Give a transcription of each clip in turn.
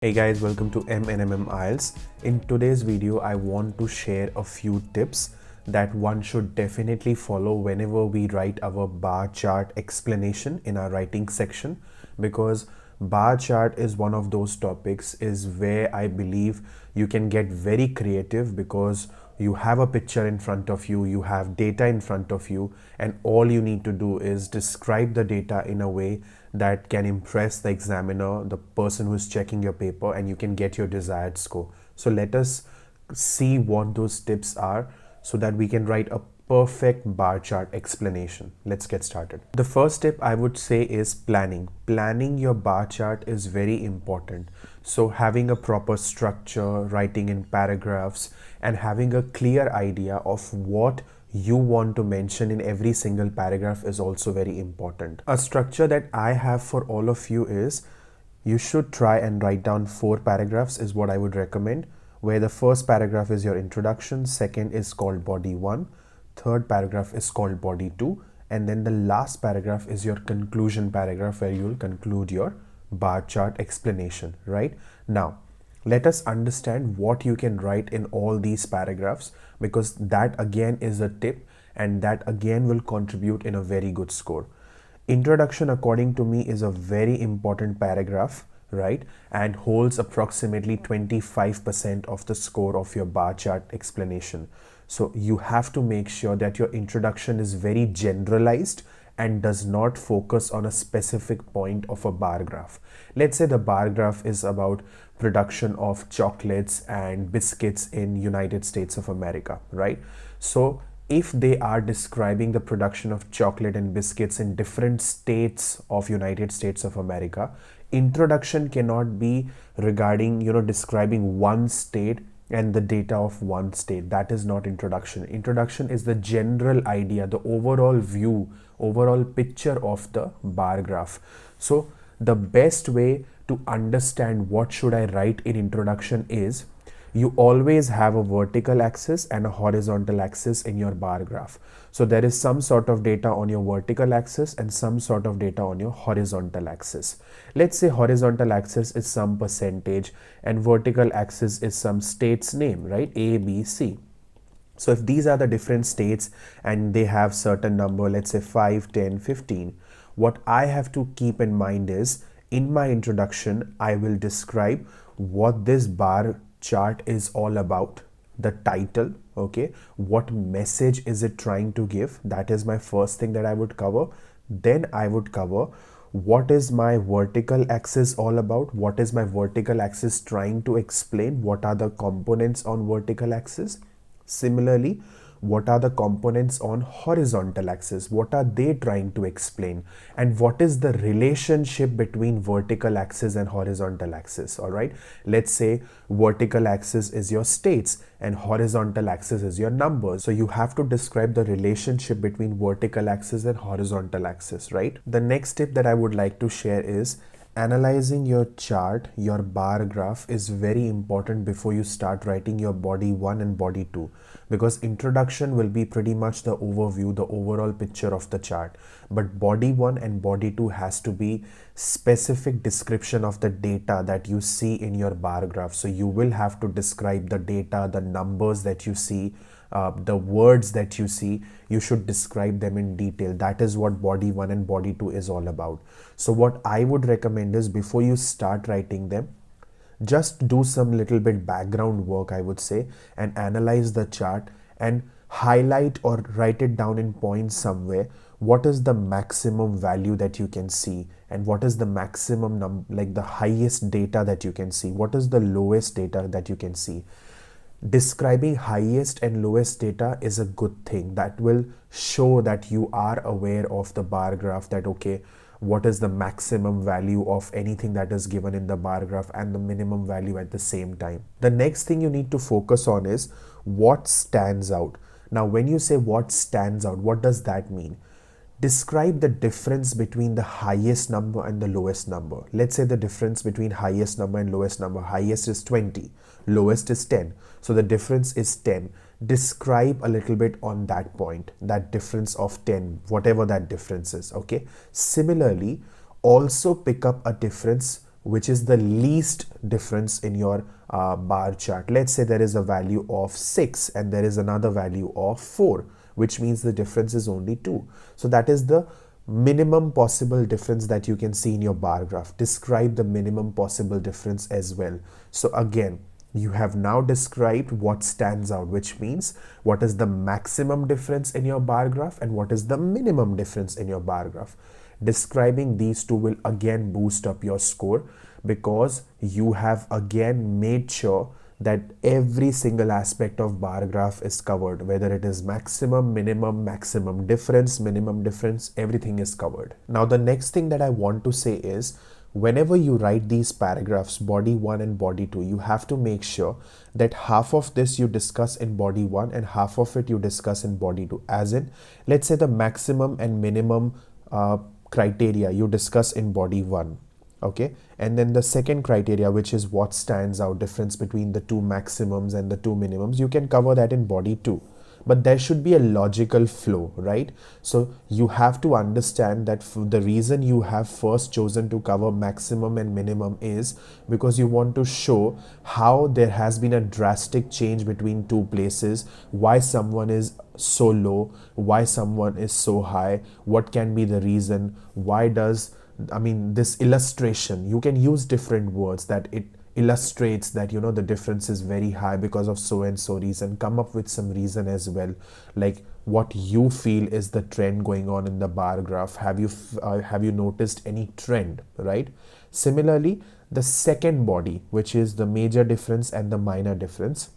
Hey guys, welcome to M&M IELTS. In today's video, I want to share a few tips that one should definitely follow whenever we write our bar chart explanation in our writing section, because bar chart is one of those topics is where I believe you can get very creative, because you have a picture in front of you, you have data in front of you, and all you need to do is describe the data in a way that can impress the examiner, the person who is checking your paper, and you can get your desired score. So let us see what those tips are so that we can write a perfect bar chart explanation. Let's get started. The first tip I would say is planning. Planning your bar chart is very important. So having a proper structure, writing in paragraphs, and having a clear idea of what you want to mention in every single paragraph is also very important. A structure that I have for all of you is you should try and write down 4 paragraphs is what I would recommend, where the first paragraph is your introduction, second is called body 1, third paragraph is called body 2, and then the last paragraph is your conclusion paragraph where you will conclude your bar chart explanation. Right now, let us understand what you can write in all these paragraphs, because that again is a tip and that again will contribute in a very good score. Introduction, according to me, is a very important paragraph, right, and holds approximately 25% of the score of your bar chart explanation. So you have to make sure that your introduction is very generalized and does not focus on a specific point of a bar graph. Let's say the bar graph is about production of chocolates and biscuits in United States of America, right? So if they are describing the production of chocolate and biscuits in different states of United States of America, introduction cannot be regarding, describing one state and the data of one state. That is not introduction. Introduction is the general idea, the overall view, overall picture of the bar graph. So the best way to understand what should I write in introduction is, you always have a vertical axis and a horizontal axis in your bar graph. So there is some sort of data on your vertical axis and some sort of data on your horizontal axis. Let's say horizontal axis is some percentage and vertical axis is some state's name, right? A, B, C. So if these are the different states and they have certain number, let's say 5, 10, 15, what I have to keep in mind is, in my introduction, I will describe what this bar chart is all about, the title, okay, what message is it trying to give. That is my first thing that I would cover. Then I would cover what is my vertical axis all about, what is my vertical axis trying to explain, what are the components on vertical axis. Similarly, what are the components on horizontal axis? What are they trying to explain? And what is the relationship between vertical axis and horizontal axis? All right. Let's say vertical axis is your states and horizontal axis is your numbers. So you have to describe the relationship between vertical axis and horizontal axis, right? The next tip that I would like to share is, analyzing your chart, your bar graph is very important before you start writing your body 1 and body 2, because introduction will be pretty much the overview, the overall picture of the chart, but body 1 and body 2 has to be specific description of the data that you see in your bar graph. So you will have to describe the data, the numbers that you see, the words that you see, you should describe them in detail. That is what body 1 and body 2 is all about. So what I would recommend is, before you start writing them, just do some little bit background work, I would say, and analyze the chart and highlight or write it down in points somewhere. What is the maximum value that you can see, and what is the maximum like the highest data that you can see, what is the lowest data that you can see. Describing highest and lowest data is a good thing. That will show that you are aware of the bar graph, that okay, what is the maximum value of anything that is given in the bar graph and the minimum value at the same time. The next thing you need to focus on is what stands out. Now, when you say what stands out, what does that mean? Describe the difference between the highest number and the lowest number. Let's say the difference between highest number and lowest number. Highest is 20, lowest is 10. So the difference is 10. Describe a little bit on that point, that difference of 10, whatever that difference is, okay? Similarly, also pick up a difference which is the least difference in your bar chart. Let's say there is a value of 6 and there is another value of 4, which means the difference is only 2. So that is the minimum possible difference that you can see in your bar graph. Describe the minimum possible difference as well. So again, you have now described what stands out, which means what is the maximum difference in your bar graph and what is the minimum difference in your bar graph. Describing these two will again boost up your score, because you have again made sure that every single aspect of bar graph is covered, whether it is maximum, minimum, maximum difference, minimum difference, everything is covered. Now the next thing that I want to say is, whenever you write these paragraphs, body 1 and body 2, you have to make sure that half of this you discuss in body 1 and half of it you discuss in body 2. As in, let's say the maximum and minimum criteria you discuss in body 1. Okay, and then the second criteria, which is what stands out, difference between the two maximums and the two minimums, you can cover that in body 2. But there should be a logical flow, right? So you have to understand that the reason you have first chosen to cover maximum and minimum is because you want to show how there has been a drastic change between two places, why someone is so low, why someone is so high, what can be the reason, why does, this illustration, you can use different words that it illustrates that, the difference is very high because of so and so reason. Come up with some reason as well, like what you feel is the trend going on in the bar graph. Have you noticed any trend, right? Similarly, the second body, which is the major difference and the minor difference,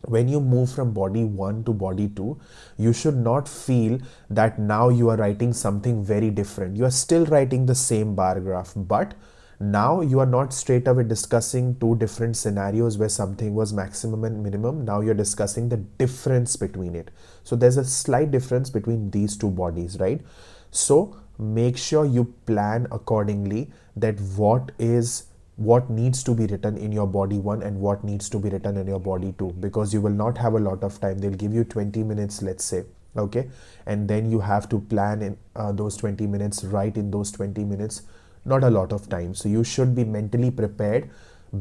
when you move from body 1 to body 2, you should not feel that now you are writing something very different. You are still writing the same bar graph, but now you are not straight away discussing two different scenarios where something was maximum and minimum. Now you're discussing the difference between it. So there's a slight difference between these two bodies, right? So make sure you plan accordingly, that what needs to be written in your body 1 and what needs to be written in your body 2, because you will not have a lot of time. They'll give you 20 minutes, let's say, okay, and then you have to plan in those 20 minutes, write in those 20 minutes, not a lot of time. So you should be mentally prepared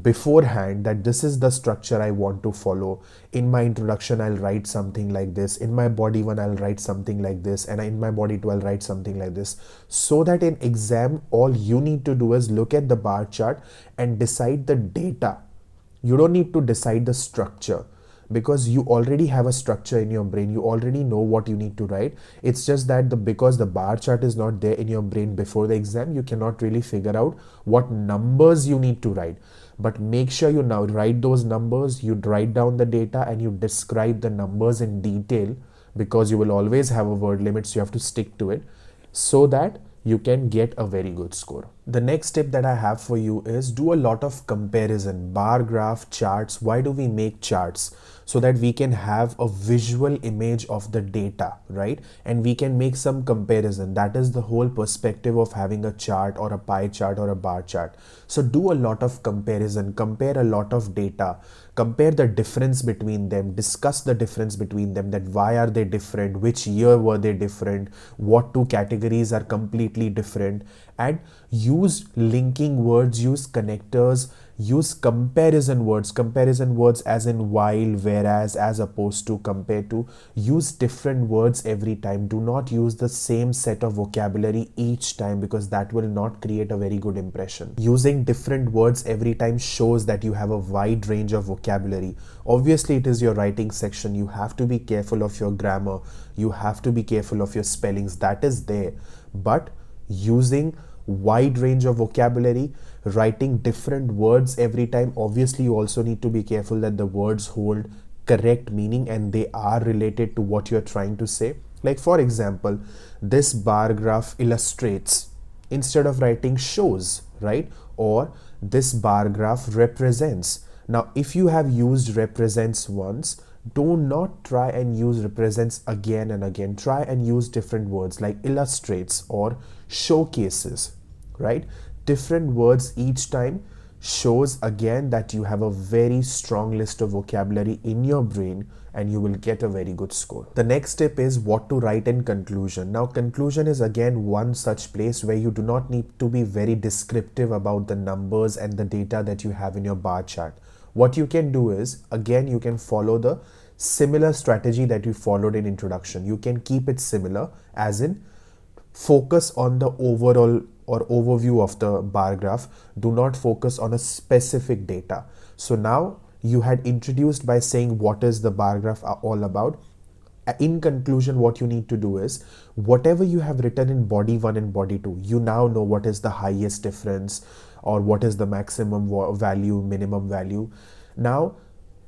beforehand that this is the structure I want to follow. In my introduction, I'll write something like this. In my body 1, I'll write something like this. And in my body 2, I'll write something like this. So that in exam, all you need to do is look at the bar chart and decide the data. You don't need to decide the structure, because you already have a structure in your brain. You already know what you need to write. It's just that because the bar chart is not there in your brain before the exam, you cannot really figure out what numbers you need to write. But make sure you now write those numbers, you write down the data and you describe the numbers in detail, because you will always have a word limit, so you have to stick to it so that you can get a very good score. The next tip that I have for you is do a lot of comparison. Bar graph, charts. Why do we make charts? So that we can have a visual image of the data, right? And we can make some comparison. That is the whole perspective of having a chart or a pie chart or a bar chart. So do a lot of comparison, compare a lot of data, compare the difference between them, discuss the difference between them, that why are they different, which year were they different, what two categories are completely different, and use linking words, use connectors, use comparison words as in while, whereas, as opposed to, compared to. Use different words every time. Do not use the same set of vocabulary each time, because that will not create a very good impression. Using different words every time shows that you have a wide range of vocabulary. Obviously, it is your writing section. You have to be careful of your grammar. You have to be careful of your spellings. That is there. But using wide range of vocabulary, writing different words every time, obviously you also need to be careful that the words hold correct meaning and they are related to what you're trying to say. Like, for example, this bar graph illustrates instead of writing shows, right? Or this bar graph represents. Now, if you have used represents once, do not try and use represents again and again. Try and use different words like illustrates or showcases, right? Different words each time shows again that you have a very strong list of vocabulary in your brain and you will get a very good score. The next tip is what to write in conclusion. Now, conclusion is again one such place where you do not need to be very descriptive about the numbers and the data that you have in your bar chart. What you can do is, again, you can follow the similar strategy that you followed in introduction. You can keep it similar, as in focus on the overall or overview of the bar graph. Do not focus on a specific data. So now you had introduced by saying what is the bar graph all about. In conclusion, what you need to do is whatever you have written in body 1 and body 2, you now know what is the highest difference or what is the maximum value, minimum value. Now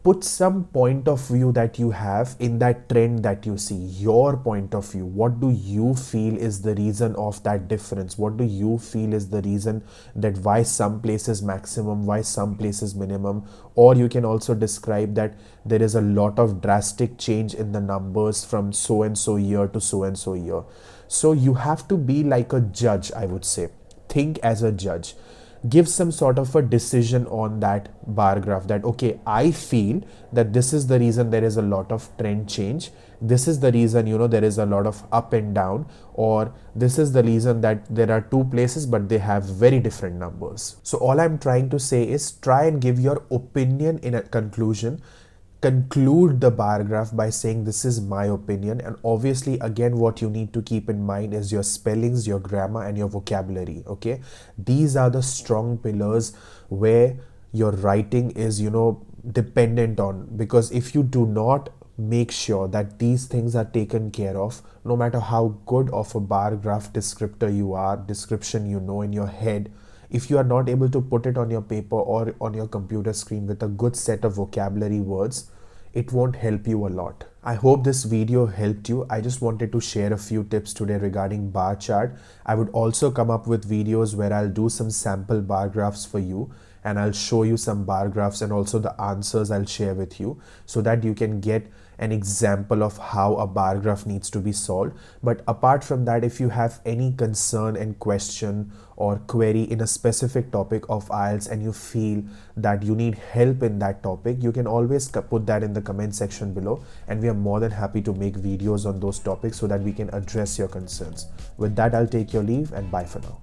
put some point of view that you have in that trend that you see, your point of view. What do you feel is the reason of that difference? What do you feel is the reason that why some places maximum, why some places minimum? Or you can also describe that there is a lot of drastic change in the numbers from so and so year to so and so year. So you have to be like a judge, I would say. Think as a judge. Give some sort of a decision on that bar graph, that okay, I feel that this is the reason there is a lot of trend change, this is the reason there is a lot of up and down, or this is the reason that there are two places but they have very different numbers. So all I'm trying to say is try and give your opinion in a conclusion. Conclude the bar graph by saying this is my opinion, and obviously again what you need to keep in mind is your spellings, your grammar and your vocabulary. Okay, these are the strong pillars where your writing is dependent on, because if you do not make sure that these things are taken care of, no matter how good of a bar graph description in your head, if you are not able to put it on your paper or on your computer screen with a good set of vocabulary words, it won't help you a lot. I hope this video helped you. I just wanted to share a few tips today regarding bar chart. I would also come up with videos where I'll do some sample bar graphs for you, and I'll show you some bar graphs and also the answers I'll share with you, so that you can get an example of how a bar graph needs to be solved. But apart from that, if you have any concern and question or query in a specific topic of IELTS and you feel that you need help in that topic, you can always put that in the comment section below, and we are more than happy to make videos on those topics so that we can address your concerns. With that, I'll take your leave and bye for now.